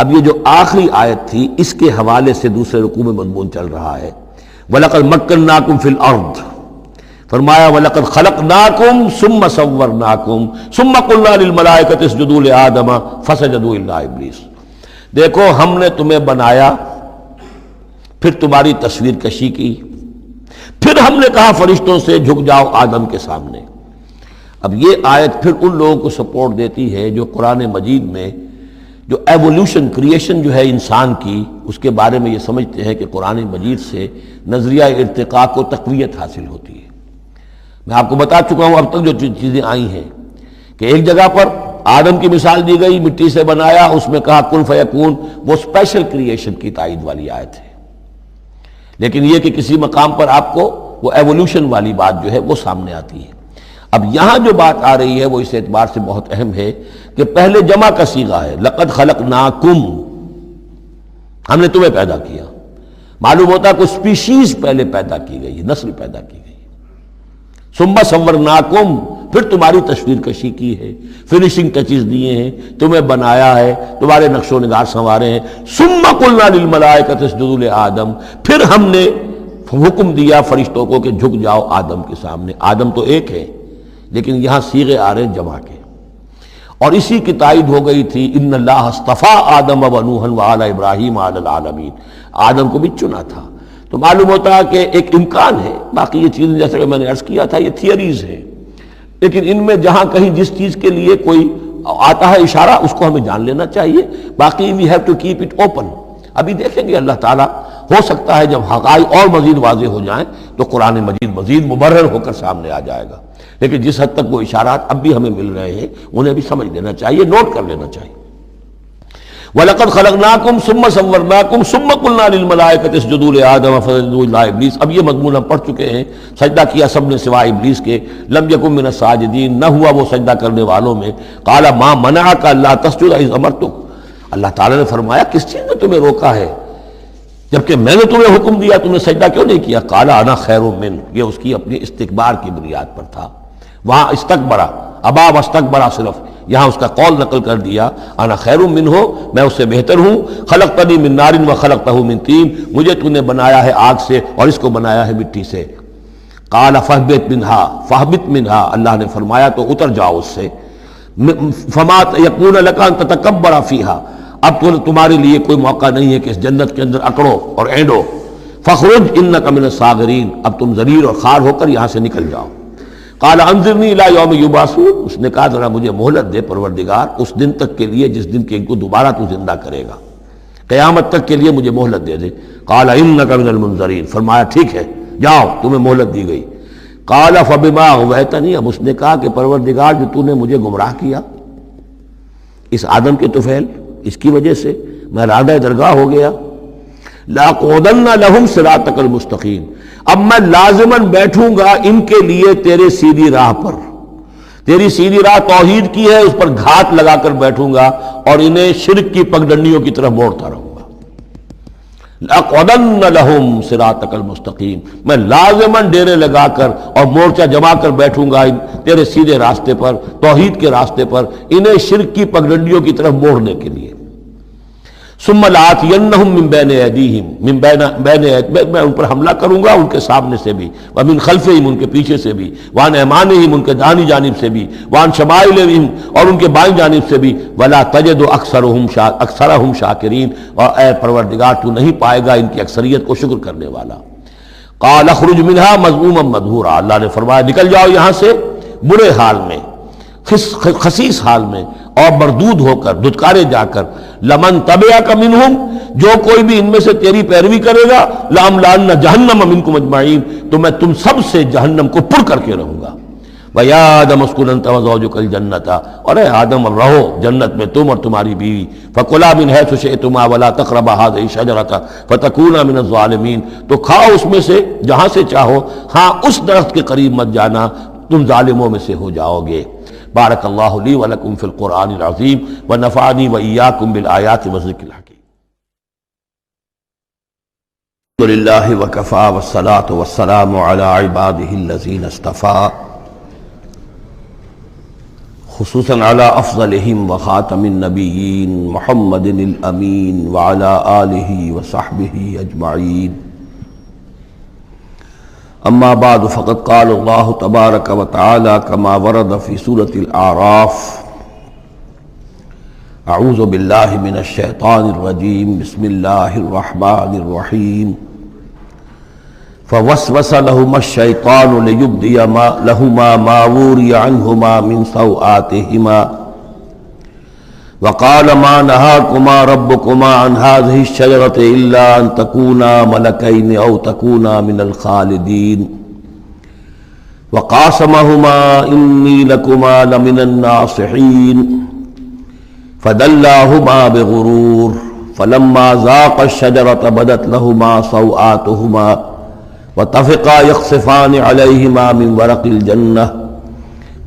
اب یہ جو آخری آیت تھی اس کے حوالے سے دوسرے رکوع میں مضمون چل رہا ہے. وَلَقَدْ مَكَّنَّاكُمْ فِي الْأَرْضِ، فرمایا وَلَقَدْ خَلَقْنَاكُمْ ثُمَّ صَوَّرْنَاكُمْ ثُمَّ قُلْنَا لِلْمَلَائِكَةِ اسْجُدُوا لِآدَمَ فَسَجَدُوا إِلَّا إِبْلِيسَ. دیکھو ہم نے تمہیں بنایا، پھر تمہاری تصویر کشی کی، پھر ہم نے کہا فرشتوں سے جھک جاؤ آدم کے سامنے. اب یہ آیت پھر ان لوگوں کو سپورٹ دیتی ہے جو قرآن مجید میں جو ایوولوشن کریشن جو ہے انسان کی، اس کے بارے میں یہ سمجھتے ہیں کہ قرآن مجید سے نظریہ ارتقاء کو تقویت حاصل ہوتی ہے. میں آپ کو بتا چکا ہوں اب تک جو چیزیں آئی ہیں کہ ایک جگہ پر آدم کی مثال دی گئی، مٹی سے بنایا، اس میں کہا کن فیکون، وہ اسپیشل کریشن کی تائید والی آیت ہے. لیکن یہ کہ کسی مقام پر آپ کو وہ ایوولوشن والی بات جو ہے وہ سامنے آتی ہے. اب یہاں جو بات آ رہی ہے وہ اس اعتبار سے بہت اہم ہے کہ پہلے جمع کا صیغہ ہے، لقد خلقناکم، ہم نے تمہیں پیدا کیا. معلوم ہوتا ہے کوئی سپیشیز پہلے پیدا کی گئی، نسل پیدا کی گئی. ثم صورناکم، پھر تمہاری تصویر کشی کی ہے، فنیشنگ ٹچز دیے ہیں، تمہیں بنایا ہے، تمہارے نقش و نگار سنوارے ہیں. ثم قلنا للملائکۃ اسجدوا لآدم، پھر ہم نے حکم دیا فرشتوں کو کہ جھک جاؤ آدم کے سامنے. آدم تو ایک ہے لیکن یہاں صیغے آ رہے ہیں جمع کے، اور اسی کی تائید ہو گئی تھی ان اللہ اصطفیٰ آدم و نوحا وآل ابراہیم علی العالمین. آدم کو بھی چنا تھا. تو معلوم ہوتا ہے کہ ایک امکان ہے. باقی یہ چیزیں جیسے کہ میں نے عرض کیا تھا یہ تھیوریز ہیں، لیکن ان میں جہاں کہیں جس چیز کے لیے کوئی آتا ہے اشارہ اس کو ہمیں جان لینا چاہیے. باقی we have to keep it open. ابھی دیکھیں گے اللہ تعالیٰ، ہو سکتا ہے جب حقائق اور مزید واضح ہو جائیں تو قرآن مجید مزید مبرر ہو کر سامنے آ جائے گا. لیکن جس حد تک وہ اشارات اب بھی ہمیں مل رہے ہیں انہیں بھی سمجھ لینا چاہیے، نوٹ کر لینا چاہیے. وَلَقَدْ خَلَقْنَاكُمْ ثُمَّ صَوَّرْنَاكُمْ ثُمَّ قُلْنَا لِلْمَلَائِكَةِ اسْجُدُوا لِآدَمَ فَسَجَدُوا إِلَّا إِبْلِيسَ. اب یہ مضمون ہم پڑھ چکے ہیں. سجدہ کیا سب نے سوائے ابلیس کے. لَمْ يَكُن مِّنَ السَّاجِدِينَ، نہ ہوا وہ سجدہ کرنے والوں میں. قَالَ مَا مَنَعَكَ أَلَّا تَسْجُدَ إِذْ أَمَرْتُكَ، اللہ تعالیٰ نے فرمایا کس چیز نے تمہیں روکا ہے جبکہ میں نے تمہیں حکم دیا، تم نے سجدہ کیوں نہیں کیا؟ قَالَ أَنَا خَيْرٌ مِّنْهُ، یہ اس کی اپنی استکبار کی بنیاد پر تھا. وہاں استکبرا، ابا واستکبرا، صرف یہاں اس کا قول نقل کر دیا انا خیر منہ، میں اس سے بہتر ہوں. خلقتنی من نار وخلقتہ من طین، مجھے تو نے بنایا ہے آگ سے اور اس کو بنایا ہے مٹی سے. قال فاہبط منہا، فاہبط منہا، اللہ نے فرمایا تو اتر جاؤ اس سے. فما یکون لک ان تتکبر فیہا، اب تو تمہارے لیے کوئی موقع نہیں ہے کہ اس جنت کے اندر اکڑو اور اینڈو. فخرج انک من الصاغرین، اب تم ذلیل اور خوار ہو کر یہاں سے نکل جاؤ. قال انظرنی الی یوم یبعثون، اس نے کہا ذرا مجھے مہلت دے پروردگار اس دن تک کے لیے جس دن کہ ان کو دوبارہ تو زندہ کرے گا، قیامت تک کے لیے مجھے مہلت دے دے. قال انک من المنظرین، فرمایا ٹھیک ہے جاؤ تمہیں مہلت دی گئی. قال فبما اغویتنی، اب اس نے کہا کہ پروردگار جو تو نے مجھے گمراہ کیا اس آدم کے طفیل، اس کی وجہ سے میں رادہ درگاہ ہو گیا. لاقعدن لہم صراطک المستقیم، اب میں لازماً بیٹھوں گا ان کے لیے تیرے سیدھی راہ پر. تیری سیدھی راہ توحید کی ہے، اس پر گھات لگا کر بیٹھوں گا اور انہیں شرک کی پگڈنڈیوں کی طرف موڑتا رہوں گا. لاقعدن لہم صراطک المستقیم، میں لازماً ڈیرے لگا کر اور مورچہ جما کر بیٹھوں گا تیرے سیدھے راستے پر، توحید کے راستے پر، انہیں شرک کی پگڈنڈیوں کی طرف موڑنے کے لیے. ثم لآتینہم من بین ایدیہم، میں ان پر حملہ کروں گا ان کے سامنے سے بھی، ومن خلفہم ان کے پیچھے سے بھی، وعن ایمانہم ان کے دانی جانب سے بھی، وعن شمائلہم اور ان کے بائیں جانب سے بھی. ولا تجد اکثرہم شاکرین، اور اے پروردگار تو نہیں پائے گا ان کی اکثریت کو شکر کرنے والا. قال اخرج منہا مذموما مدحورا، اللہ نے فرمایا نکل جاؤ یہاں سے برے حال میں، خسیس حال میں اور مردود ہو کر، دھتکارے جا کر. لمن تبعک منہم، جو کوئی بھی ان میں سے تیری پیروی کرے گا، لاملأن جہنم منکم اجمعین، تو میں تم سب سے جہنم کو پر کر کے رہوں گا. وَيَا آدَمُ اسْكُنْ أَنْتَ وَزَوْجُكَ الْجَنَّةَ، اور اے آدم اب رہو جنت میں تم اور تمہاری بیوی. فَكُلَا مِنْ حَيْثُ شِئْتُمَا وَلَا تَقْرَبَا هَٰذِهِ الشَّجَرَةَ فَتَكُونَا مِنَ الظَّالِمِينَ، تو کھاؤ اس میں سے جہاں سے چاہو، ہاں اس درخت کے قریب مت جانا، تم ظالموں میں سے ہو جاؤ گے. بارک اللہ لی ولکم فی القرآن العظیم ونفعنی وإیاکم بالآیات والذکر الحکیم. الحمد للہ وکفی والصلاة والسلام علی عبادہ الذین اصطفی. خصوصاً علی افضلہم وخاتم النبیین محمد الامین وعلی آلہ وصحبہ اجمعین اما بعد فقد قال اللہ تبارک وتعالی کما ورد فی سورۃ الاعراف اعوذ باللہ من الشیطان الرجیم بسم اللہ الرحمن الرحیم فوسوس لهما الشیطان لیبدی لهما ما وري عنهما من سوآتهما وقال ما نهاكما ربكما عن هذه الشجرة إلا أن تكونا ملكين أو تكونا من الخالدين وقاسمهما إني لكما لمن الناصحين فدلاهما بغرور فلما ذاقا الشجرة بدت لهما سوآتهما وطفقا يخصفان عليهما من ورق الجنة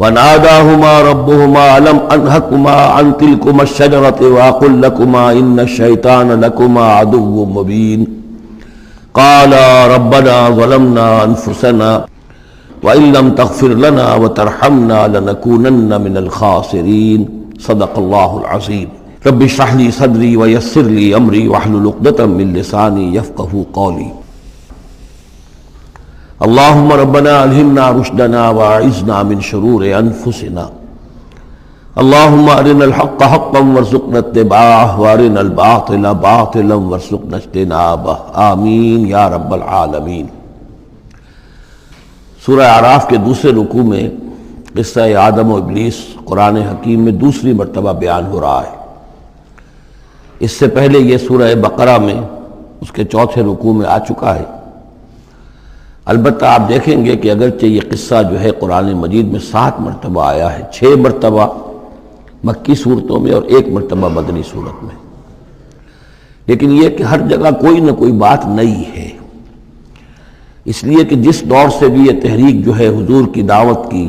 وناداهما ربهما ألم أنهكما عن تلكما الشجرة وأقل لكما إن الشيطان لكما عدو مبين قالا ربنا ظلمنا أنفسنا وإن لم تغفر لنا وترحمنا لنكونن من الخاسرين صدق الله العظيم رب اشرح لي صدري ويسر لي أمري واحلل عقدة من لساني يفقهوا قولي اللهم ربنا الہمنا رشدنا واعذنا من شرور انفسنا اللهم ارنا الحق حقا وارزقنا اتباعه وارنا الباطل باطلا وارزقنا اجتنابه آمین یا رب العالمین۔ سورہ اعراف کے دوسرے رکوع میں قصہ آدم و ابلیس قرآن حکیم میں دوسری مرتبہ بیان ہو رہا ہے۔ اس سے پہلے یہ سورہ بقرہ میں اس کے چوتھے رکوع میں آ چکا ہے۔ البتہ آپ دیکھیں گے کہ اگرچہ یہ قصہ جو ہے قرآن مجید میں 7 مرتبہ آیا ہے، 6 مرتبہ مکی صورتوں میں اور 1 مرتبہ مدنی صورت میں، لیکن یہ کہ ہر جگہ کوئی نہ کوئی بات نئی ہے، اس لیے کہ جس دور سے بھی یہ تحریک جو ہے حضور کی دعوت کی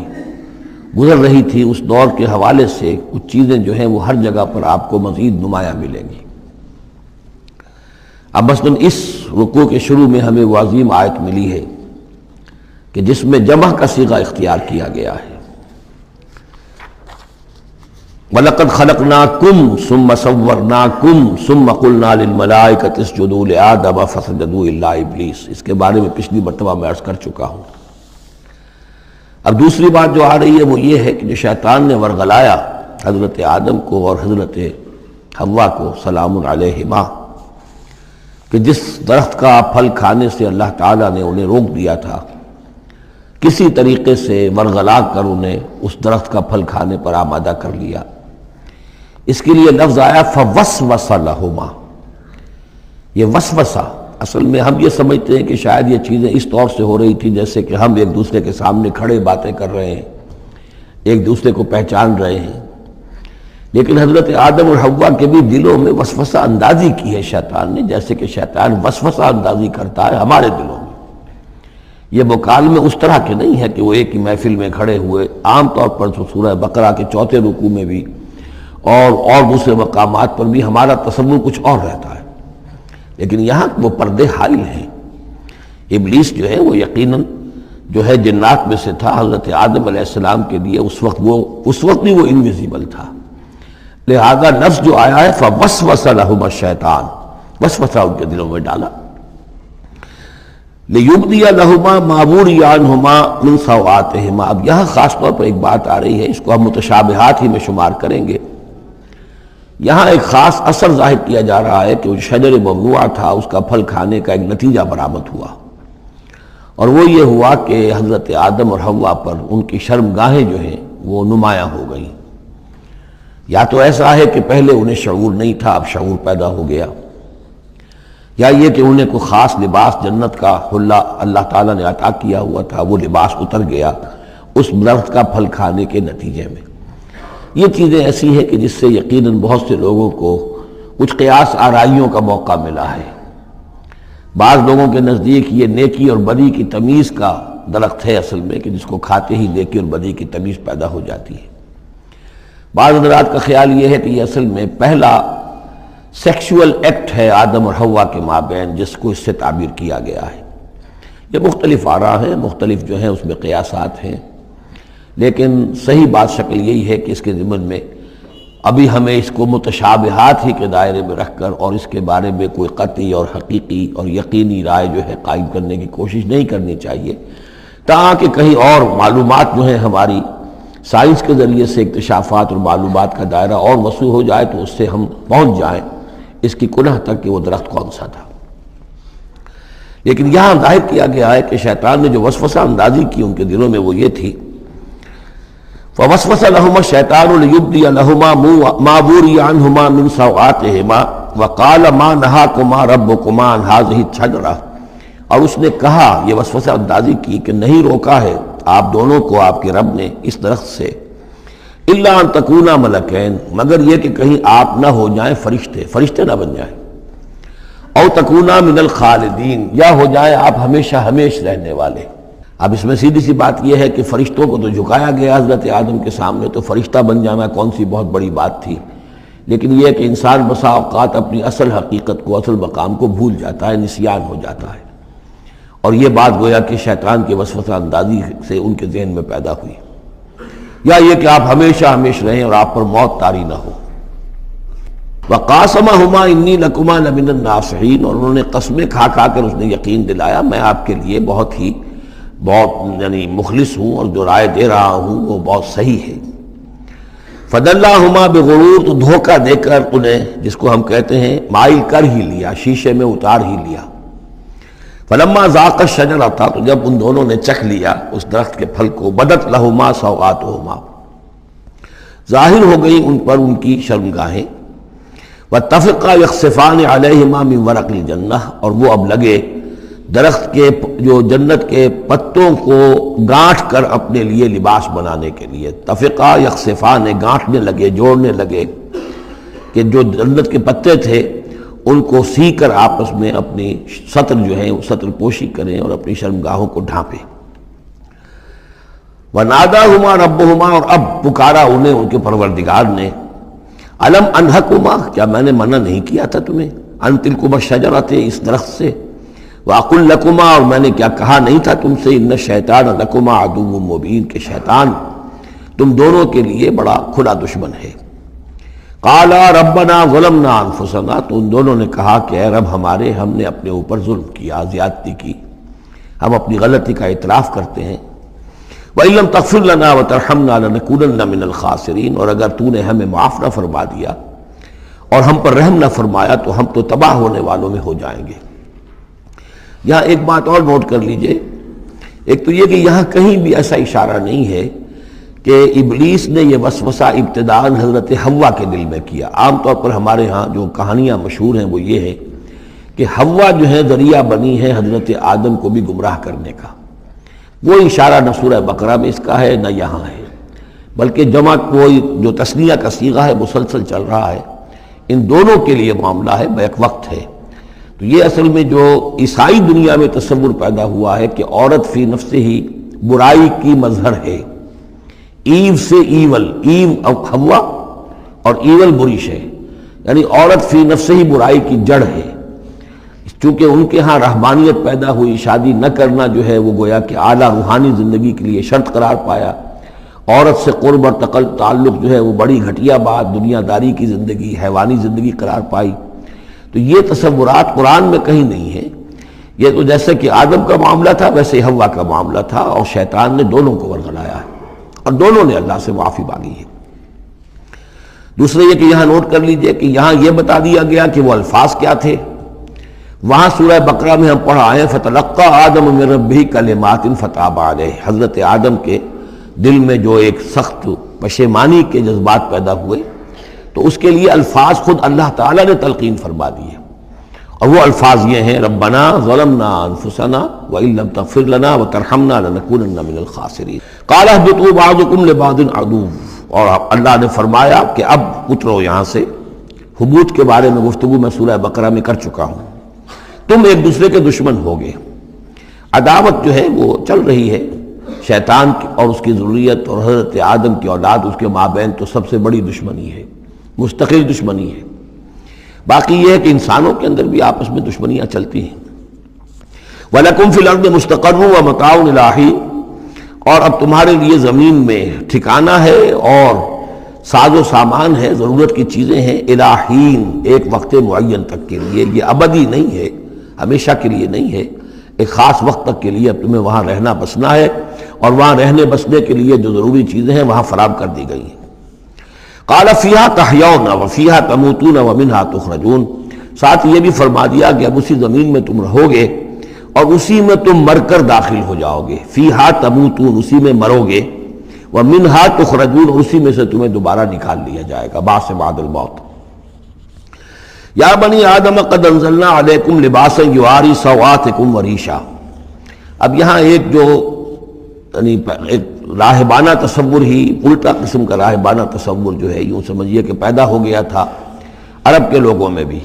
گزر رہی تھی، اس دور کے حوالے سے کچھ چیزیں جو ہیں وہ ہر جگہ پر آپ کو مزید نمایاں ملیں گی۔ اب مثلاً اس رکوع کے شروع میں ہمیں وہ عظیم آیت ملی ہے کہ جس میں جمع کا صیغہ اختیار کیا گیا ہے، وَلَقَدْ خَلَقْنَاكُمْ ثُمَّ صَوَّرْنَاكُمْ ثُمَّ قُلْنَا لِلْمَلَائِكَةِ اسْجُدُوا لِآدَمَ فَسَجَدُوا إِلَّا إِبْلِيسَ، اس کے بارے میں پچھلی مرتبہ میں عرض کر چکا ہوں۔ اب دوسری بات جو آ رہی ہے وہ یہ ہے کہ جو شیطان نے ورغلایا حضرت آدم کو اور حضرت حوا کو سلام علیہما، کہ جس درخت کا پھل کھانے سے اللہ تعالیٰ نے انہیں روک دیا تھا، کسی طریقے سے ورغلا کر انہیں اس درخت کا پھل کھانے پر آمادہ کر لیا۔ اس کے لیے لفظ آیا فوسوس لہما۔ یہ وسوسہ اصل میں ہم یہ سمجھتے ہیں کہ شاید یہ چیزیں اس طور سے ہو رہی تھی جیسے کہ ہم ایک دوسرے کے سامنے کھڑے باتیں کر رہے ہیں، ایک دوسرے کو پہچان رہے ہیں، لیکن حضرت آدم اور حوا کے بھی دلوں میں وسوسہ اندازی کی ہے شیطان نے، جیسے کہ شیطان وسوسہ اندازی کرتا ہے ہمارے دلوں میں۔ یہ مکالمے اس طرح کے نہیں ہے کہ وہ ایک ہی محفل میں کھڑے ہوئے، عام طور پر سورہ بقرہ کے چوتھے رکوع میں بھی اور دوسرے مقامات پر بھی ہمارا تصور کچھ اور رہتا ہے، لیکن یہاں وہ پردے حائل ہیں۔ ابلیس جو ہے وہ یقیناً جو ہے جنات میں سے تھا، حضرت آدم علیہ السلام کے لیے اس وقت بھی وہ انویزیبل تھا، لہذا نفس جو آیا ہے فوسوس لہما الشیطان، وسوسہ ان کے دلوں میں ڈالا، لیبدی لہما ما وري عنہما من سوآتہما۔ اب یہاں خاص طور پر ایک بات آ رہی ہے، اس کو ہم متشابہات ہی میں شمار کریں گے۔ یہاں ایک خاص اثر ظاہر کیا جا رہا ہے کہ وہ شجر ممنوع تھا، اس کا پھل کھانے کا ایک نتیجہ برآمد ہوا، اور وہ یہ ہوا کہ حضرت آدم اور حوا پر ان کی شرمگاہیں جو ہیں وہ نمایاں ہو گئیں۔ یا تو ایسا ہے کہ پہلے انہیں شعور نہیں تھا، اب شعور پیدا ہو گیا، یا یہ کہ انہیں کوئی خاص لباس جنت کا حلہ اللہ تعالیٰ نے عطا کیا ہوا تھا، وہ لباس اتر گیا اس درخت کا پھل کھانے کے نتیجے میں۔ یہ چیزیں ایسی ہیں کہ جس سے یقیناً بہت سے لوگوں کو کچھ قیاس آرائیوں کا موقع ملا ہے۔ بعض لوگوں کے نزدیک یہ نیکی اور بدی کی تمیز کا درخت ہے اصل میں، کہ جس کو کھاتے ہی نیکی اور بدی کی تمیز پیدا ہو جاتی ہے۔ بعض حضرات کا خیال یہ ہے کہ یہ اصل میں پہلا سیکشول ایکٹ ہے آدم اور حوا کے مابین، جس کو اس سے تعبیر کیا گیا ہے۔ یہ مختلف آراء ہیں، مختلف جو ہیں اس میں قیاسات ہیں، لیکن صحیح بات شکل یہی ہے کہ اس کے ضمن میں ابھی ہمیں اس کو متشابہات ہی کے دائرے میں رکھ کر اور اس کے بارے میں کوئی قطعی اور حقیقی اور یقینی رائے جو ہے قائم کرنے کی کوشش نہیں کرنی چاہیے، تاکہ کہیں اور معلومات جو ہیں ہماری سائنس کے ذریعے سے اکتشافات اور معلومات کا دائرہ اور وسیع ہو جائے تو اس سے ہم پہنچ جائیں اس کی کنہ تک کہ وہ درخت کون سا تھا۔ لیکن یہاں ظاہر کیا گیا ہے کہ شیطان نے جو وسوسہ اندازی کی ان کے دلوں میں وہ یہ تھی، فوسوس لهما الشیطان لیبدی لهما ما بوری عنہما من سوآتہما وقال ما نہاکما ربکما عن هذه الشجرہ، اور اس نے کہا، یہ وسوسہ اندازی کی کہ نہیں روکا ہے آپ دونوں کو آپ کے رب نے اس درخت سے، الا ان تکونا ملکین، مگر یہ کہ کہیں آپ نہ ہو جائیں فرشتے نہ بن جائیں، او تکونا من الخالدین، یا ہو جائیں آپ ہمیشہ ہمیش رہنے والے۔ اب اس میں سیدھی سی بات یہ ہے کہ فرشتوں کو تو جھکایا گیا حضرت آدم کے سامنے، تو فرشتہ بن جانا کون سی بہت بڑی بات تھی، لیکن یہ کہ انسان بسا اوقات اپنی اصل حقیقت کو، اصل مقام کو بھول جاتا ہے، نسیان ہو جاتا ہے، اور یہ بات گویا کہ شیطان کے وسوسہ اندازی سے ان کے ذہن میں پیدا ہوئی، یا یہ کہ آپ ہمیشہ ہمیش رہیں اور آپ پر موت طاری نہ ہو۔ وَقَاسَمَهُمَا إِنِّي لَكُمَا لَمِنَ النَّاصِحِينَ، اور انہوں نے قسمیں کھا کھا کر اس نے یقین دلایا میں آپ کے لیے بہت یعنی مخلص ہوں، اور جو رائے دے رہا ہوں وہ بہت صحیح ہے۔ فَدَلَّاهُمَا بِغُرُورٍ، تو دھوکہ دے کر انہیں، جس کو ہم کہتے ہیں مائل کر ہی لیا، شیشے میں اتار ہی لیا۔ فَلَمَّا ذَاقَ الشَّجَرَةَ، تو جب ان دونوں نے چکھ لیا اس درخت کے پھل کو، بَدَتْ لَهُمَا سَوْآتُهُمَا، ظاہر ہو گئی ان پر ان کی شرمگاہیں، وَاتَّفِقَا يَخْصِفَانِ عَلَيْهِمَا مِنْ وَرَقِ الْجَنَّةِ، اور وہ اب لگے درخت کے جو جنت کے پتوں کو گانٹھ کر اپنے لیے لباس بنانے کے لیے، تفقا یخصفان، گانٹھنے لگے، جوڑنے لگے، کہ جو جنت کے پتے تھے ان کو سی کر آپس میں اپنی سطر جو ہے وہ سطر پوشی کریں اور اپنی شرمگاہوں کو ڈھانپیں۔ وَنَادَاهُمَا رَبُّهُمَا، اور اب پکارا انہیں ان کے پروردگار نے، أَلَمْ أَنْهَكُمَا، کیا میں نے منع نہیں کیا تھا تمہیں، أَن تِلْكُمَا الشَّجَرَةَ، اس درخت سے، وَأَقُلْ لَكُمَا، اور میں نے کیا کہا نہیں تھا تم سے، إِنَّ الشَّيْطَانَ لَكُمَا عَدُوٌّ مُّبِينٌ، کہ شیطان تم دونوں کے لیے بڑا کھلا دشمن ہے۔ قَالَا رَبَّنَا ظَلَمْنَا أَنفُسَنَا، تو ان دونوں نے کہا کہ اے رب ہمارے، ہم نے اپنے اوپر ظلم کیا، زیادتی کی، ہم اپنی غلطی کا اعتراف کرتے ہیں۔ وَإِن لَّمْ تَغْفِرْ لَنَا وَتَرْحَمْنَا لَنَكُونَنَّ مِنَ الْخَاسِرِينَ، اور اگر تو نے ہمیں معاف نہ فرما دیا اور ہم پر رحم نہ فرمایا تو ہم تو تباہ ہونے والوں میں ہو جائیں گے۔ یہاں ایک بات اور نوٹ کر لیجئے، ایک تو یہ کہ یہاں کہیں بھی ایسا اشارہ نہیں ہے کہ ابلیس نے یہ وسوسہ ابتداءً حضرت حوا کے دل میں کیا۔ عام طور پر ہمارے ہاں جو کہانیاں مشہور ہیں وہ یہ ہے کہ حوا جو ہے ذریعہ بنی ہے حضرت آدم کو بھی گمراہ کرنے کا، وہ اشارہ نہ سورہ بقرہ میں اس کا ہے نہ یہاں ہے، بلکہ جمع کوئی جو تثنیہ کا صیغہ ہے مسلسل چل رہا ہے، ان دونوں کے لیے معاملہ ہے، بیک وقت ہے۔ تو یہ اصل میں جو عیسائی دنیا میں تصور پیدا ہوا ہے کہ عورت فی نفس ہی برائی کی مظہر ہے، ایو سے ایول، ایو حوا اور ایول بری شے، یعنی عورت فی نفس ہی برائی کی جڑ ہے۔ چونکہ ان کے ہاں رہبانیت پیدا ہوئی، شادی نہ کرنا جو ہے وہ گویا کہ اعلیٰ روحانی زندگی کے لیے شرط قرار پایا، عورت سے قرب اور تعلق جو ہے وہ بڑی گھٹیا بات، دنیا داری کی زندگی، حیوانی زندگی قرار پائی۔ تو یہ تصورات قرآن میں کہیں نہیں ہیں، یہ تو جیسے کہ آدم کا معاملہ تھا ویسے حوا کا معاملہ تھا، اور شیطان نے دونوں کو ورغلایا ہے اور دونوں نے اللہ سے معافی مانگی ہے۔ دوسرے یہ کہ یہاں نوٹ کر لیجئے کہ یہاں یہ بتا دیا گیا کہ وہ الفاظ کیا تھے۔ وہاں سورہ بقرہ میں ہم پڑھا آئے فَتَلَقَّى آدَمُ مِن رَبِّهِ كَلِمَاتٍ فَتَابَ عَلَيْهِ، حضرت آدم کے دل میں جو ایک سخت پشیمانی کے جذبات پیدا ہوئے تو اس کے لیے الفاظ خود اللہ تعالیٰ نے تلقین فرما دیے، اور وہ الفاظ یہ ہیں ربنا ظلمنا انفسنا وان لم تغفر لنا وترحمنا لنکونن من الخاسرین قال اهبطوا بعضكم لبعض عدو، اور اللہ نے فرمایا کہ اب اترو یہاں سے۔ حبوط کے بارے میں گفتگو میں سورہ بقرہ میں کر چکا ہوں، تم ایک دوسرے کے دشمن ہوگے، عداوت جو ہے وہ چل رہی ہے شیطان اور اس کی ذریت اور حضرت آدم کی اولاد، اس کے مابین تو سب سے بڑی دشمنی ہے، مستقل دشمنی ہے۔ باقی یہ ہے کہ انسانوں کے اندر بھی آپس میں دشمنیاں چلتی ہیں۔ وَلَكُمْ فِي الْأَرْضِ مُسْتَقَرٌّ وَمَتَاعٌ إِلَىٰ حِينٍ، اور اب تمہارے لیے زمین میں ٹھکانہ ہے اور ساز و سامان ہے، ضرورت کی چیزیں ہیں، الہین ایک وقت معین تک کے لیے، یہ ابدی نہیں ہے، ہمیشہ کے لیے نہیں ہے، ایک خاص وقت تک کے لیے اب تمہیں وہاں رہنا بسنا ہے، اور وہاں رہنے بسنے کے لیے جو ضروری چیزیں ہیں وہاں فراہم کر دی گئی ہیں۔ قال فیہا تحیون وفیہا تموتون ومنہا تخرجون، ساتھ یہ بھی فرما دیا کہ اب اسی زمین میں تم رہو گے اور اسی میں تم مر کر داخل ہو جاؤ گے، فیہا تموتون اسی میں مرو گے، ومنہا تخرجون اور اسی میں سے تمہیں دوبارہ نکال لیا جائے گا بعث بعد الموت۔ یا بنی آدم قد انزلنا علیکم لباسا یواری سوآتکم وریشا، اب یہاں ایک جو یعنی ایک راہبانہ تصور ہی، الٹا قسم کا راہبانہ تصور جو ہے، یوں سمجھیے کہ پیدا ہو گیا تھا عرب کے لوگوں میں بھی۔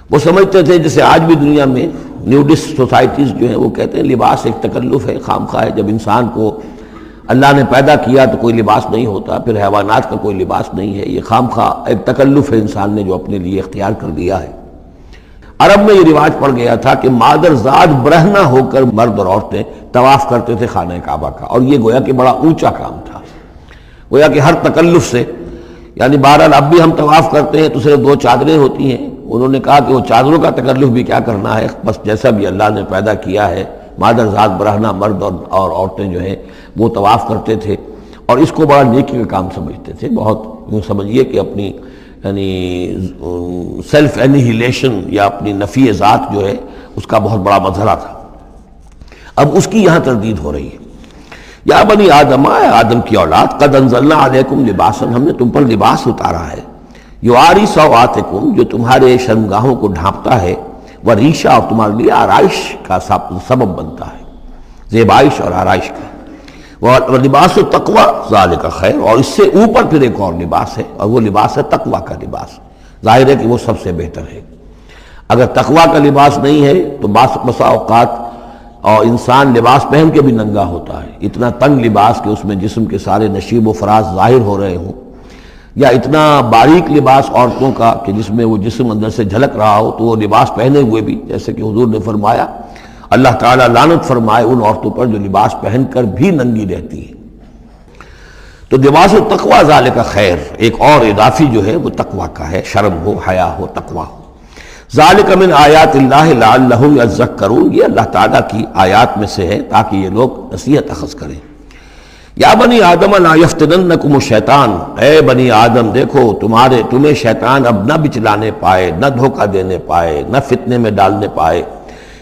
وہ سمجھتے تھے جیسے آج بھی دنیا میں نیوڈسٹ سوسائٹیز جو ہیں وہ کہتے ہیں لباس ایک تکلف ہے، خواہ ہے، جب انسان کو اللہ نے پیدا کیا تو کوئی لباس نہیں ہوتا، پھر حیوانات کا کوئی لباس نہیں ہے، یہ خواہ ایک تکلف ہے انسان نے جو اپنے لیے اختیار کر لیا ہے۔ عرب میں یہ رواج پڑ گیا تھا کہ مادر زاد برہنہ ہو کر مرد اور عورتیں طواف کرتے تھے خانہ کعبہ کا، اور یہ گویا کہ بڑا اونچا کام تھا، گویا کہ ہر تکلف سے، یعنی بہرحال اب بھی ہم طواف کرتے ہیں تو صرف 2 چادریں ہوتی ہیں، انہوں نے کہا کہ وہ چادروں کا تکلف بھی کیا کرنا ہے، بس جیسا بھی اللہ نے پیدا کیا ہے مادر ذات برہنہ مرد اور عورتیں جو ہیں وہ طواف کرتے تھے، اور اس کو بڑا نیکی کا کام سمجھتے تھے، بہت یوں سمجھیے کہ اپنی یعنی سیلف انہیلیشن یا اپنی نفی ذات جو ہے اس کا بہت بڑا مظہرہ تھا۔ اب اس کی یہاں تردید ہو رہی ہے، یا بنی آدم، آدم کی اولاد، قد انزلنا علیکم لباسا، ہم نے تم پر لباس اتارا ہے، یواری سوآتکم جو تمہارے شرمگاہوں کو ڈھانپتا ہے، وریشہ اور تمہارے لیے آرائش کا سبب بنتا ہے، زیبائش اور آرائش کا، لباس التقوی ذالک خیر، اور اس سے اوپر پھر ایک اور لباس ہے، اور وہ لباس ہے تقوی کا لباس، ظاہر ہے کہ وہ سب سے بہتر ہے۔ اگر تقوی کا لباس نہیں ہے تو بسا اوقات اور انسان لباس پہن کے بھی ننگا ہوتا ہے، اتنا تنگ لباس کہ اس میں جسم کے سارے نشیب و فراز ظاہر ہو رہے ہوں، یا اتنا باریک لباس عورتوں کا کہ جس میں وہ جسم اندر سے جھلک رہا ہو، تو وہ لباس پہنے ہوئے بھی، جیسے کہ حضور نے فرمایا اللہ تعالیٰ لعنت فرمائے ان عورتوں پر جو لباس پہن کر بھی ننگی رہتی ہیں۔ تو لباس التقوی ذالک خیر، ایک اور اضافی جو ہے وہ تقوی کا ہے، شرم ہو، حیا ہو، تقوی ہو۔ ذالک من آیات اللہ لعلہم یذکرون، یہ اللہ تعالیٰ کی آیات میں سے ہے تاکہ یہ لوگ نصیحت اخذ کریں۔ یا بنی آدم لا یفتننکم الشیطان، اے بنی آدم دیکھو تمہیں شیطان اب نہ بچلانے پائے، نہ دھوکہ دینے پائے، نہ فتنے میں ڈالنے پائے،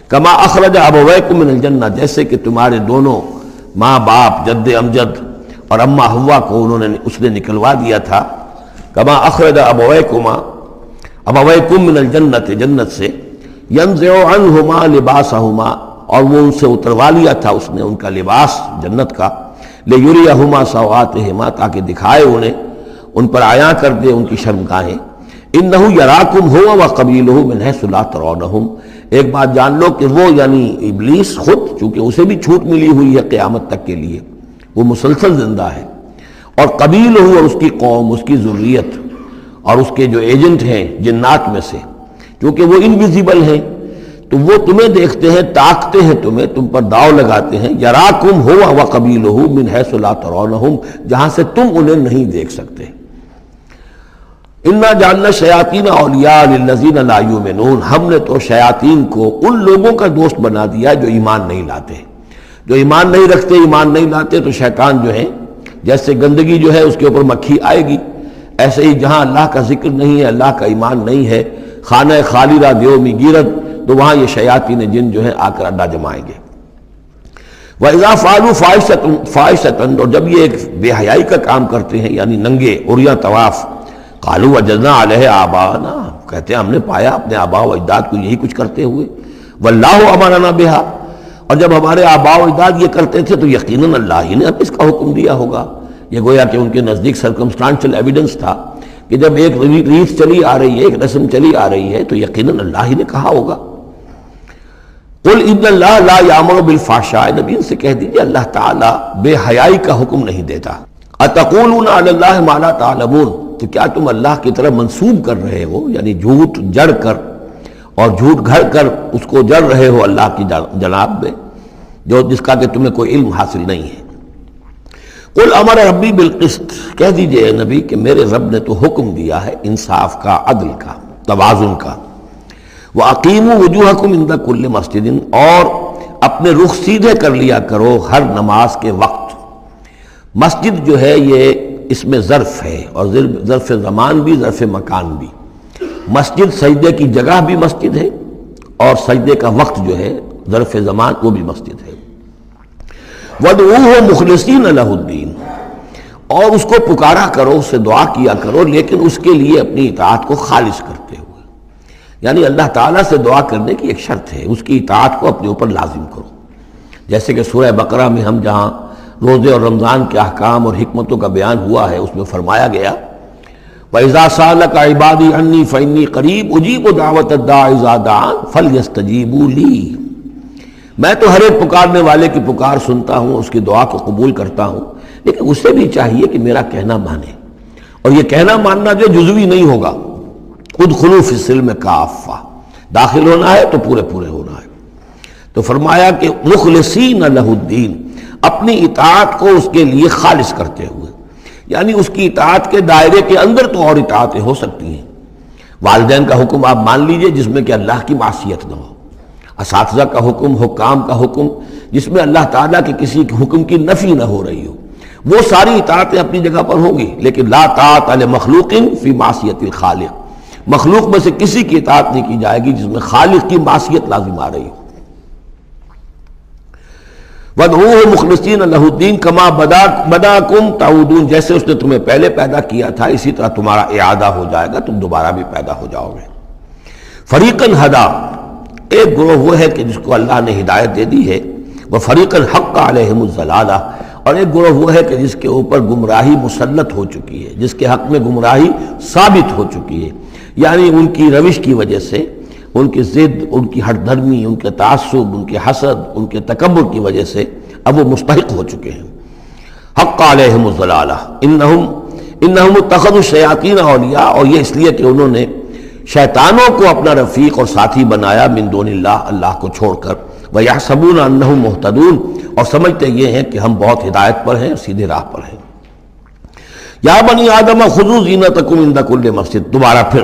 کما اخرج ابویکم من الجنہ، جیسے کہ تمہارے دونوں ماں باپ جد امجد اور اماں حوا کو اس نے نکلوا دیا تھا، کما اخرج ابویکم من الجنۃ، جنت سے، ینزع عنہما لباسہما، اور وہ ان سے اتروا لیا تھا اس نے ان کا لباس جنت کا، لیریہما سوآتہما، تاکہ دکھائے انہیں، ان پر عیاں کر دے ان کی شرمگاہیں، انہ یراکم ہوا وقبیلہ من حیث لا ترونہم، ایک بات جان لو کہ وہ یعنی ابلیس خود، چونکہ اسے بھی چھوٹ ملی ہوئی ہے قیامت تک کے لیے، وہ مسلسل زندہ ہے، اور قبیلہ اور اس کی قوم، اس کی ذریت اور اس کے جو ایجنٹ ہیں جنات میں سے، کیونکہ وہ انویزیبل ہیں تو وہ تمہیں دیکھتے ہیں، تاکتے ہیں تمہیں، تم پر داؤ لگاتے ہیں، یراکم ہوا وقبیلہ من حیث لا ترونہم، جہاں سے تم انہیں نہیں دیکھ سکتے۔ انا جعلنا الشیاطین اولیاء للذین لا یؤمنون، ہم نے تو شیاطین کو ان لوگوں کا دوست بنا دیا جو ایمان نہیں لاتے، جو ایمان نہیں رکھتے، ایمان نہیں لاتے، تو شیطان جو ہے جیسے گندگی جو ہے اس کے اوپر مکھی آئے گی، ایسے ہی جہاں اللہ کا ذکر نہیں ہے، اللہ کا ایمان نہیں ہے، خانہ خالی را دیو می گیرت، تو وہاں یہ شیاطین جن جو ہیں آ کر اڈا جمائیں گے۔ وَإِذَا فَعَلُوا فَاحِشَةً، اور جب یہ ایک بے حیائی کا کام کرتے ہیں، یعنی ننگے عریاں طواف، قالوا وجدنا علیہ آباءنا، کہتے ہیں ہم نے پایا اپنے آباء و اجداد کو یہی کچھ کرتے ہوئے، واللہ امرنا بہا، اور جب ہمارے آباء و اجداد یہ کرتے تھے تو یقیناً اللہ ہی نے اب اس کا حکم دیا ہوگا۔ یہ گویا کہ ان کے نزدیک سرکمسٹانشل ایویڈنس تھا کہ جب ایک ریت چلی آ رہی ہے، ایک رسم چلی آ رہی ہے، تو یقیناً اللہ ہی نے کہا ہوگا۔ قل ان اللہ لا یامر بالفحشاء، نبی ان سے کہہ دیجیے اللہ تعالیٰ بے حیائی کا حکم نہیں دیتا۔ اتقولون علی اللہ ما لا تعلمون، تو کیا تم اللہ کی طرف منسوب کر رہے ہو، یعنی جھوٹ جڑ کر اور جھوٹ گھڑ کر اس کو جڑ رہے ہو اللہ کی جناب میں، جو جس کا کہ تمہیں کوئی علم حاصل نہیں ہے۔ قل امر ربی بالقسط، کہہ دیجئے اے نبی کہ میرے رب نے تو حکم دیا ہے انصاف کا، عدل کا، توازن کا۔ وَأَقِيمُوا وُجُوهَكُمْ عِنْدَ كُلِّ مَسْجِدٍ، اور اپنے رخ سیدھے کر لیا کرو ہر نماز کے وقت۔ مسجد جو ہے یہ اس میں ظرف ہے، اور ظرف زمان بھی، ظرف مکان بھی۔ مسجد سجدے کی جگہ بھی مسجد ہے، اور سجدے کا وقت جو ہے ظرف زمان وہ بھی مسجد ہے۔ وَادْعُوهُ مُخْلِصِينَ لَهُ الدِّينَ، اور اس کو پکارا کرو، اس سے دعا کیا کرو، لیکن اس کے لیے اپنی اطاعت کو خالص کرتے ہوئے، یعنی اللہ تعالیٰ سے دعا کرنے کی ایک شرط ہے، اس کی اطاعت کو اپنے اوپر لازم کرو۔ جیسے کہ سورہ بقرہ میں ہم جہاں روزے اور رمضان کے احکام اور حکمتوں کا بیان ہوا ہے، اس میں فرمایا گیا وَإِذَا سَأَلَكَ عِبَادِي عَنِّي فَإِنِّي قَرِيبٌ أُجِيبُ دَعْوَةَ الدَّاعِ إِذَا دَعَانِ فَلْيَسْتَجِيبُوا لِي، میں تو ہر ایک پکارنے والے کی پکار سنتا ہوں، اس کی دعا کو قبول کرتا ہوں، لیکن اسے بھی چاہیے کہ میرا کہنا مانے، اور یہ کہنا ماننا جو جزوی نہیں ہوگا۔ ادخلوا فی السلم کافہ، داخل ہونا ہے تو پورے پورے ہونا ہے۔ تو فرمایا کہ مخلصین لہ الدین، اپنی اطاعت کو اس کے لیے خالص کرتے ہوئے، یعنی اس کی اطاعت کے دائرے کے اندر تو اور اطاعتیں ہو سکتی ہیں۔ والدین کا حکم آپ مان لیجئے جس میں کہ اللہ کی معصیت نہ ہو، اساتذہ کا حکم، حکام کا حکم جس میں اللہ تعالیٰ کے کسی حکم کی نفی نہ ہو رہی ہو، وہ ساری اطاعتیں اپنی جگہ پر ہوں گی، لیکن لا طاعۃ لمخلوق فی معصیت الخالق، مخلوق میں سے کسی کی اطاعت نہیں کی جائے گی جس میں خالق کی معصیت لازم آ رہی ہو۔ وَادْعُوهُ مُخْلِصِينَ لَهُ الدِّينَ كَمَا بَدَأَكُمْ تَعُودُونَ، جیسے اس نے تمہیں پہلے پیدا کیا تھا اسی طرح تمہارا اعادہ ہو جائے گا، تم دوبارہ بھی پیدا ہو جاؤ گے۔ فَرِيقًا هَدَىٰ، ایک گروہ وہ ہے کہ جس کو اللہ نے ہدایت دے دی ہے، وَفَرِيقًا حَقَّ عَلَيْهِمُ الضَّلَالَةُ، اور ایک گروہ وہ ہے کہ جس کے اوپر گمراہی مسلط ہو چکی ہے، جس کے حق میں گمراہی ثابت ہو چکی ہے، یعنی ان کی روش کی وجہ سے، ان کی ضد، ان کی ہٹ دھرمی، ان کے تعصب، ان کے حسد، ان کے تکبر کی وجہ سے اب وہ مستحق ہو چکے ہیں۔ حق علیہم الضلالہ انہم اتخذوا الشیاطین اولیاء، اور یہ اس لیے کہ انہوں نے شیطانوں کو اپنا رفیق اور ساتھی بنایا من دون اللہ، اللہ کو چھوڑ کر، وَيَحْسَبُونَ أَنَّهُمْ مُهْتَدُونَ، اور سمجھتے یہ ہیں کہ ہم بہت ہدایت پر ہیں، سیدھے راہ پر ہیں۔ یا بنی آدم خذوا زینتکم عند کل مسجد، دوبارہ پھر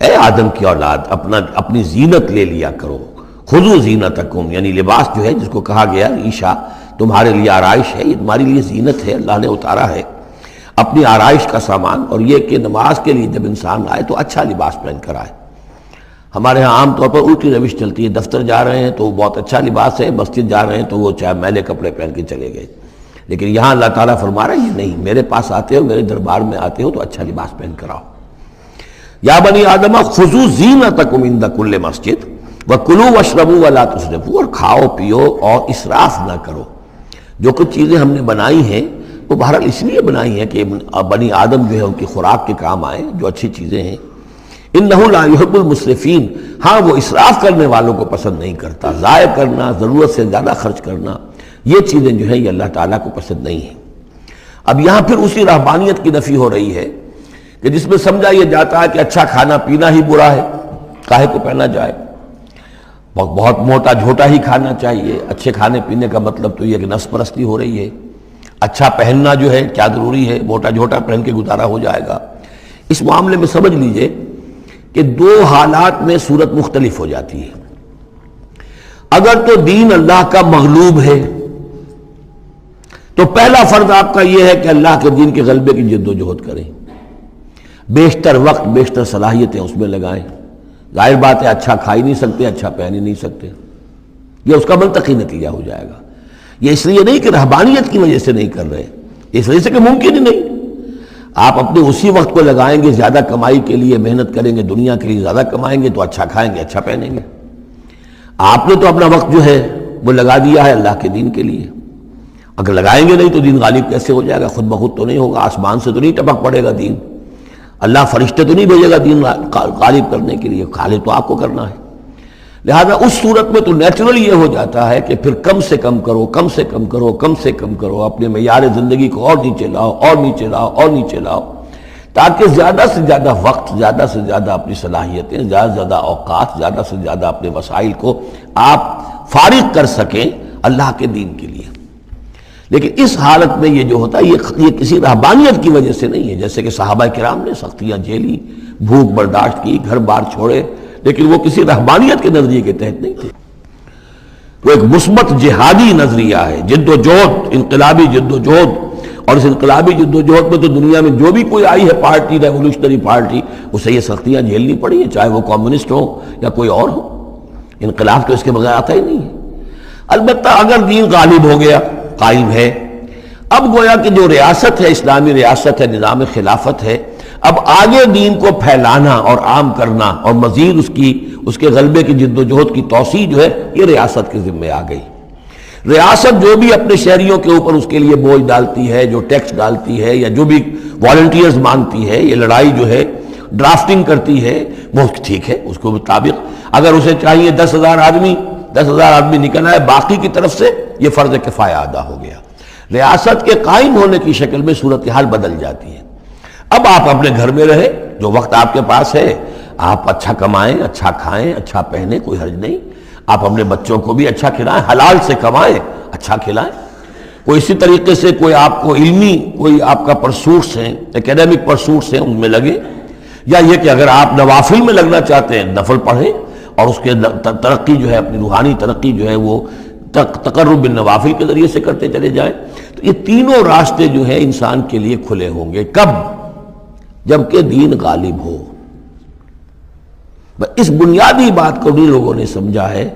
اے آدم کی اولاد اپنی زینت لے لیا کرو۔ خذوا زینتکم یعنی لباس جو ہے جس کو کہا گیا عیشا تمہارے لیے آرائش ہے، یہ تمہاری لیے زینت ہے، اللہ نے اتارا ہے اپنی آرائش کا سامان، اور یہ کہ نماز کے لیے جب انسان آئے تو اچھا لباس پہن کر آئے۔ ہمارے ہاں عام طور پر الٹی روش چلتی ہے، دفتر جا رہے ہیں تو بہت اچھا لباس ہے، مسجد جا رہے ہیں تو وہ چاہے میلے کپڑے پہن کے چلے گئے، لیکن یہاں اللہ تعالیٰ فرما رہا ہے یہ نہیں، میرے پاس آتے ہو، میرے دربار میں آتے ہو تو اچھا لباس پہن کر آؤ۔ یا بنی آدم خذوا زینتکم عند کل مسجد وکلوا واشربوا ولا تسرفوا، اور کھاؤ پیو اور اسراف نہ کرو۔ جو کچھ چیزیں ہم نے بنائی ہیں وہ بہرحال اس لیے بنائی ہیں کہ بنی آدم جو ہے ان کی خوراک کے کام آئیں، جو اچھی چیزیں ہیں۔ انہ لا یحب المسرفین، ہاں وہ اسراف کرنے والوں کو پسند نہیں کرتا، ضائع کرنا، ضرورت سے زیادہ خرچ کرنا، یہ چیزیں جو ہیں یہ اللہ تعالیٰ کو پسند نہیں ہیں۔ اب یہاں پھر اسی رہبانیت کی نفی ہو رہی ہے کہ جس میں سمجھا یہ جاتا ہے کہ اچھا کھانا پینا ہی برا ہے، کاہے کو پہنا جائے، بہت موٹا جھوٹا ہی کھانا چاہیے۔ اچھے کھانے پینے کا مطلب تو یہ کہ نفس پرستی ہو رہی ہے۔ اچھا پہننا جو ہے کیا ضروری ہے، موٹا جھوٹا پہن کے گزارا ہو جائے گا۔ اس معاملے میں سمجھ لیجئے کہ دو حالات میں صورت مختلف ہو جاتی ہے۔ اگر تو دین اللہ کا مغلوب ہے تو پہلا فرض آپ کا یہ ہے کہ اللہ کے دین کے غلبے کی جد و جہد کریں، بیشتر وقت بیشتر صلاحیتیں اس میں لگائیں۔ ظاہر بات ہے اچھا کھا ہی نہیں سکتے، اچھا پہن ہی نہیں سکتے، یہ اس کا منطقی نتیجہ ہو جائے گا۔ یہ اس لیے نہیں کہ رہبانیت کی وجہ سے نہیں کر رہے، اس وجہ سے کہ ممکن ہی نہیں۔ آپ اپنے اسی وقت کو لگائیں گے زیادہ کمائی کے لیے، محنت کریں گے دنیا کے لیے، زیادہ کمائیں گے تو اچھا کھائیں گے، اچھا پہنیں گے۔ آپ نے تو اپنا وقت جو ہے وہ لگا دیا ہے اللہ کے دین کے لیے، اگر لگائیں گے نہیں تو دین غالب کیسے ہو جائے گا؟ خود بخود تو نہیں ہوگا، آسمان سے تو نہیں ٹپک پڑے گا دین، اللہ فرشتے تو نہیں بھیجے گا دین غالب کرنے کے لیے، غالب تو آپ کو کرنا ہے۔ لہذا اس صورت میں تو نیچرل یہ ہو جاتا ہے کہ پھر کم سے کم کرو، کم سے کم کرو، کم سے کم کرو، اپنے معیار زندگی کو اور نیچے لاؤ، اور نیچے لاؤ، اور نیچے لاؤ، تاکہ زیادہ سے زیادہ وقت، زیادہ سے زیادہ اپنی صلاحیتیں، زیادہ سے زیادہ اوقات، زیادہ سے زیادہ اپنے وسائل کو آپ فارغ کر سکیں اللہ کے دین کے لیے۔ لیکن اس حالت میں یہ جو ہوتا ہے یہ کسی رہبانیت کی وجہ سے نہیں ہے، جیسے کہ صحابہ کرام نے سختیاں جھیلی، بھوک برداشت کی، گھر بار چھوڑے، لیکن وہ کسی رہبانیت کے نظریے کے تحت نہیں تھے، وہ ایک مثبت جہادی نظریہ ہے، جد و جہد، انقلابی جد و جہد۔ اور اس انقلابی جد و جہد میں تو دنیا میں جو بھی کوئی آئی ہے پارٹی، ریولوشنری پارٹی، اسے یہ سختیاں جھیلنی پڑی ہیں، چاہے وہ کمیونسٹ ہو یا کوئی اور ہو۔ انقلاب تو اس کے بغیر آتا ہی نہیں ہے۔ البتہ اگر دین غالب ہو گیا، قائم ہے، اب گویا کہ جو ریاست ہے، اسلامی ریاست ہے، نظام خلافت ہے، اب آگے دین کو پھیلانا اور عام کرنا اور مزید اس کے غلبے کی جد و جہد کی توسیع جو ہے یہ ریاست کے ذمہ آ گئی۔ ریاست جو بھی اپنے شہریوں کے اوپر اس کے لیے بوجھ ڈالتی ہے، جو ٹیکس ڈالتی ہے، یا جو بھی والنٹیئرز مانگتی ہے، یہ لڑائی جو ہے ڈرافٹنگ کرتی ہے، وہ ٹھیک ہے، اس کے مطابق اگر اسے چاہیے 10,000 آدمی نکل آئے، باقی کی طرف سے یہ فرض کفایہ ادا ہو گیا۔ ریاست کے قائم ہونے کی شکل میں صورتحال بدل جاتی ہے۔ اب آپ اپنے گھر میں رہیں، جو وقت آپ کے پاس ہے آپ اچھا کمائیں، اچھا کھائیں، اچھا پہنیں، کوئی حرج نہیں۔ آپ اپنے بچوں کو بھی اچھا کھلائیں، حلال سے کمائیں، اچھا کھلائیں۔ کوئی اسی طریقے سے کوئی آپ کو علمی کوئی آپ کا پرسوٹس ہیں، ایکیڈیمک پرسوٹس ہیں، ان میں لگے، یا یہ کہ اگر آپ نوافل میں لگنا چاہتے ہیں نفل پڑھیں اور اس کے ترقی جو ہے، اپنی روحانی ترقی جو ہے وہ تقرب بالنوافل کے ذریعے سے کرتے چلے جائیں۔ تو یہ تینوں راستے جو ہیں انسان کے لیے کھلے ہوں گے۔ کب؟ جبکہ دین غالب ہو۔ اس بنیادی بات کو بھی لوگوں نے سمجھا ہے،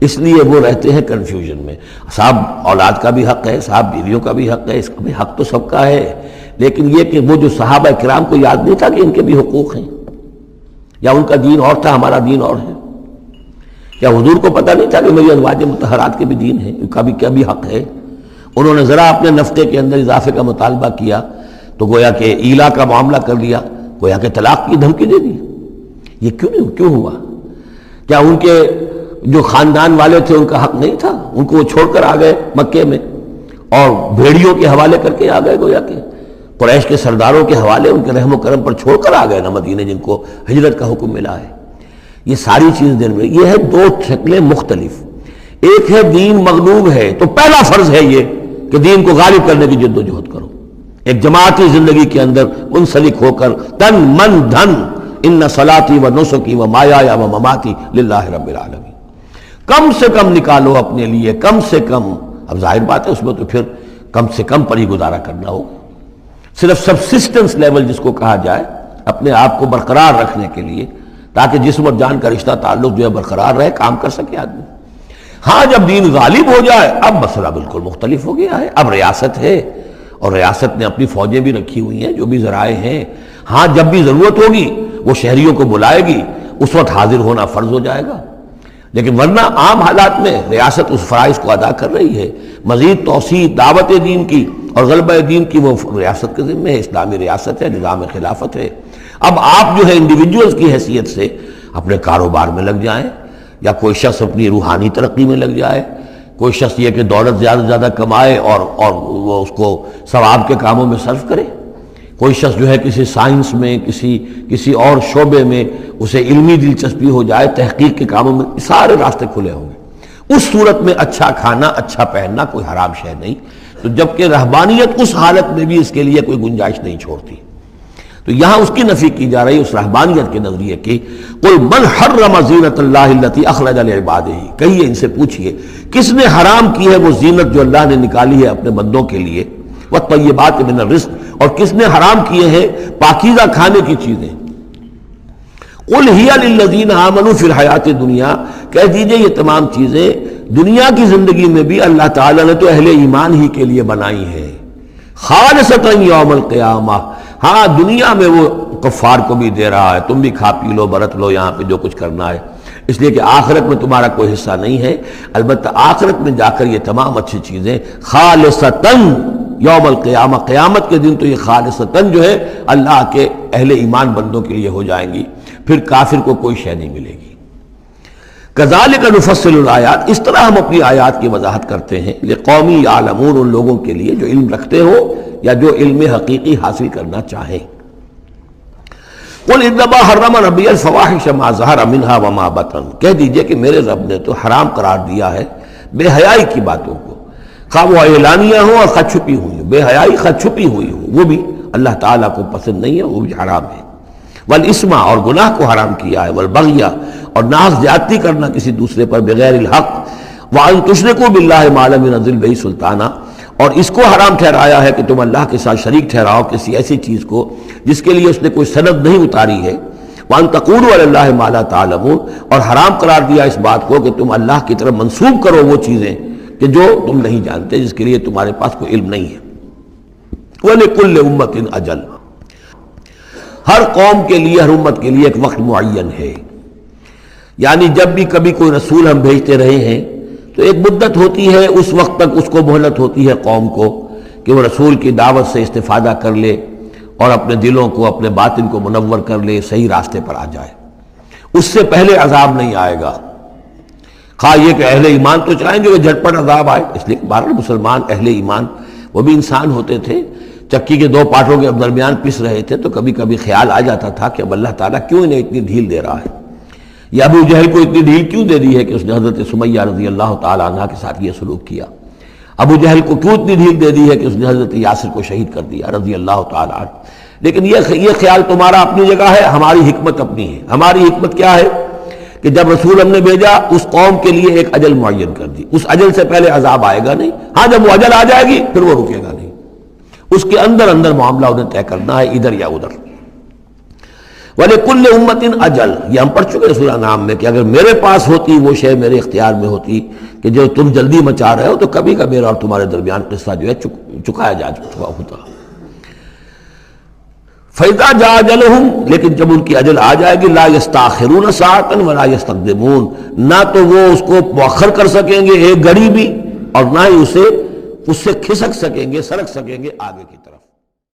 اس لیے وہ رہتے ہیں کنفیوژن میں۔ صاحب اولاد کا بھی حق ہے، صاحب بیویوں کا بھی حق ہے، اس کا بھی حق تو سب کا ہے، لیکن یہ کہ وہ جو صحابہ کرام کو یاد نہیں تھا کہ ان کے بھی حقوق ہیں، یا ان کا دین اور تھا، ہمارا دین اور ہے؟ کیا حضور کو پتہ نہیں تھا کہ میری ازواج مطہرات کے بھی دین ہے، ان کا بھی کیا بھی حق ہے؟ انہوں نے ذرا اپنے نفقے کے اندر اضافے کا مطالبہ کیا تو گویا کہ ایلا کا معاملہ کر لیا، گویا کہ طلاق کی دھمکی دے دی۔ یہ کیوں ہوا؟ کیا ان کے جو خاندان والے تھے ان کا حق نہیں تھا؟ ان کو وہ چھوڑ کر آ گئے مکے میں اور بھیڑیوں کے حوالے کر کے آ گئے، گویا کہ قریش کے سرداروں کے حوالے ان کے رحم و کرم پر چھوڑ کر آ گئے نا مدینے، جن کو ہجرت کا حکم ملا ہے۔ یہ ساری چیز دن میں یہ ہے، دو شکلیں مختلف۔ ایک ہے دین مغلوب ہے تو پہلا فرض ہے یہ کہ دین کو غالب کرنے کی جد و جہد کرو، ایک جماعتی زندگی کے اندر منسلک ہو کر تن من دھن، ان صلاتی و نسکی و مایایا و مماتی للہ رب العالمین، کم سے کم نکالو اپنے لیے، کم سے کم۔ اب ظاہر بات ہے اس میں تو پھر کم سے کم پر ہی گزارا کرنا ہوگا، صرف سبسسٹنس لیول جس کو کہا جائے، اپنے آپ کو برقرار رکھنے کے لیے، تاکہ جسم اور جان کا رشتہ تعلق جو ہے برقرار رہے، کام کر سکے آدمی۔ ہاں جب دین غالب ہو جائے اب مسئلہ بالکل مختلف ہو گیا ہے، اب ریاست ہے اور ریاست نے اپنی فوجیں بھی رکھی ہوئی ہیں، جو بھی ذرائع ہیں، ہاں جب بھی ضرورت ہوگی وہ شہریوں کو بلائے گی، اس وقت حاضر ہونا فرض ہو جائے گا۔ لیکن ورنہ عام حالات میں ریاست اس فرائض کو ادا کر رہی ہے، مزید توسیع دعوت دین کی اور غلبہ دین کی وہ ریاست کے ذمہ ہے، اسلامی ریاست ہے، نظام خلافت ہے۔ اب آپ جو ہے انڈیویجولز کی حیثیت سے اپنے کاروبار میں لگ جائیں، یا کوئی شخص اپنی روحانی ترقی میں لگ جائے، کوئی شخص یہ کہ دولت زیادہ سے زیادہ کمائے اور وہ اس کو ثواب کے کاموں میں صرف کرے، کوئی شخص جو ہے کسی سائنس میں، کسی اور شعبے میں اسے علمی دلچسپی ہو جائے، تحقیق کے کاموں میں، سارے راستے کھلے ہوں گے۔ اس صورت میں اچھا کھانا، اچھا پہننا کوئی حرام شے نہیں، تو جبکہ رہبانیت اس حالت میں بھی اس کے لیے کوئی گنجائش نہیں چھوڑتی۔ تو یہاں اس کی نفی کی جا رہی اس رہبانیت کے نظریے کی، قل من حرم زینت اللہ التی اخرج لعبادہ، کہیے ان سے پوچھئے کس نے حرام کی ہے وہ زینت جو اللہ نے نکالی ہے اپنے بندوں کے لیے، والطیبات من الرزق، اور کس نے حرام کیے ہیں پاکیزہ کھانے کی چیزیں۔ قل ہی للذین آمنوا فی الحیات الدنیا، کہہ دیجئے یہ تمام چیزیں دنیا کی زندگی میں بھی اللہ تعالیٰ نے تو اہل ایمان ہی کے لیے بنائی ہیں، خالصۃ یوم القیامہ، ہاں دنیا میں وہ کفار کو بھی دے رہا ہے، تم بھی کھا پی لو، برت لو یہاں پہ جو کچھ کرنا ہے، اس لیے کہ آخرت میں تمہارا کوئی حصہ نہیں ہے، البتہ آخرت میں جا کر یہ تمام اچھی چیزیں خالصتاً یوم القیامہ، قیامت کے دن تو یہ خالصتاً جو ہے اللہ کے اہل ایمان بندوں کے لیے ہو جائیں گی، پھر کافر کو کوئی شے نہیں ملے گی۔ کذالک نفصل الآیات، اس طرح ہم اپنی آیات کی وضاحت کرتے ہیں، لقوم یعلمون، ان لوگوں کے لیے جو علم رکھتے ہو یا جو علم حقیقی حاصل کرنا چاہیں۔ قل انما حرم ربی الفواحش ما ظہر منها وما بطن، کہہ دیجئے کہ میرے رب نے تو حرام قرار دیا ہے بے حیائی کی باتوں کو، خواہ وہ اعلانیہ ہو اور خواہ چھپی ہوئی ہو، بے حیائی خواہ چھپی ہوئی ہو، وہ بھی اللہ تعالیٰ کو پسند نہیں ہے، وہ بھی حرام ہے۔ والاسم، اور گناہ کو حرام کیا ہے، والبغی، اور ناحق زیادتی کرنا کسی دوسرے پر بغیر الحق، وان تشرکوا باللہ ما لم ينزل بہ سلطانہ، اور اس کو حرام ٹھہرایا ہے کہ تم اللہ کے ساتھ شریک ٹھہراؤ کسی ایسی چیز کو جس کے لیے اس نے کوئی سند نہیں اتاری ہے، وان تقولوا علی اللہ ما لا تعلمون، اور حرام قرار دیا اس بات کو کہ تم اللہ کی طرف منسوب کرو وہ چیزیں کہ جو تم نہیں جانتے، جس کے لیے تمہارے پاس کوئی علم نہیں ہے۔ وَلِكُلِّ أُمَّةٍ أَجَلٌ، ہر قوم کے لیے، ہر امت کے لیے ایک وقت معین ہے، یعنی جب بھی کبھی کوئی رسول ہم بھیجتے رہے ہیں تو ایک مدت ہوتی ہے، اس وقت تک اس کو مہلت ہوتی ہے قوم کو کہ وہ رسول کی دعوت سے استفادہ کر لے اور اپنے دلوں کو، اپنے باطن کو منور کر لے، صحیح راستے پر آ جائے۔ اس سے پہلے عذاب نہیں آئے گا، خواہ یہ کہ اہل ایمان تو چاہیں گے کہ جھٹپٹ عذاب آئے، اس لیے بہرحال مسلمان اہل ایمان وہ بھی انسان ہوتے تھے، چکی کے دو پاٹوں کے درمیان پس رہے تھے تو کبھی کبھی خیال آ جاتا تھا کہ اب اللہ تعالیٰ کیوں انہیں اتنی ڈھیل دے رہا ہے، یا ابو جہل کو اتنی ڈھیل کیوں دے دی ہے کہ اس نے حضرت سمیہ رضی اللہ تعالیٰ عنہ کے ساتھ یہ سلوک کیا، ابو جہل کو کیوں اتنی ڈھیل دے دی ہے کہ اس نے حضرت یاسر کو شہید کر دیا رضی اللہ تعالیٰ عنہ۔ لیکن یہ خیال تمہارا اپنی جگہ ہے، ہماری حکمت اپنی ہے۔ ہماری حکمت کیا ہے کہ جب رسول ہم نے بھیجا اس قوم کے لیے ایک اجل معین کر دی، اس اجل سے پہلے عذاب آئے گا نہیں، ہاں جب وہ اجل آ جائے گی پھر وہ رکے گا نہیں، اس کے اندر اندر معاملہ انہیں طے کرنا ہے، ادھر یا ادھر۔ وَلِكُلِّ أُمَّةٍ أَجَلٌ، یہ ہم پڑھ چکے ہیں سورہ نام میں کہ اگر میرے پاس ہوتی وہ شے، میرے اختیار میں ہوتی کہ جو تم جلدی مچا رہے ہو، تو کبھی کا میرا اور تمہارے درمیان قصہ جو ہے چکایا جا چکا ہوتا۔ فَإِذَا جَاءَ أَجَلُهُمْ، لیکن جب ان کی اجل آ جائے گی، لَا يَسْتَأْخِرُونَ سَاعَةً وَلَا يَسْتَقْدِمُونَ، نہ تو وہ اس کو مؤخر کر سکیں گے ایک گھڑی بھی، اور نہ ہی اسے اس سے کھسک سکیں گے، سرک سکیں گے آگے کی طرف۔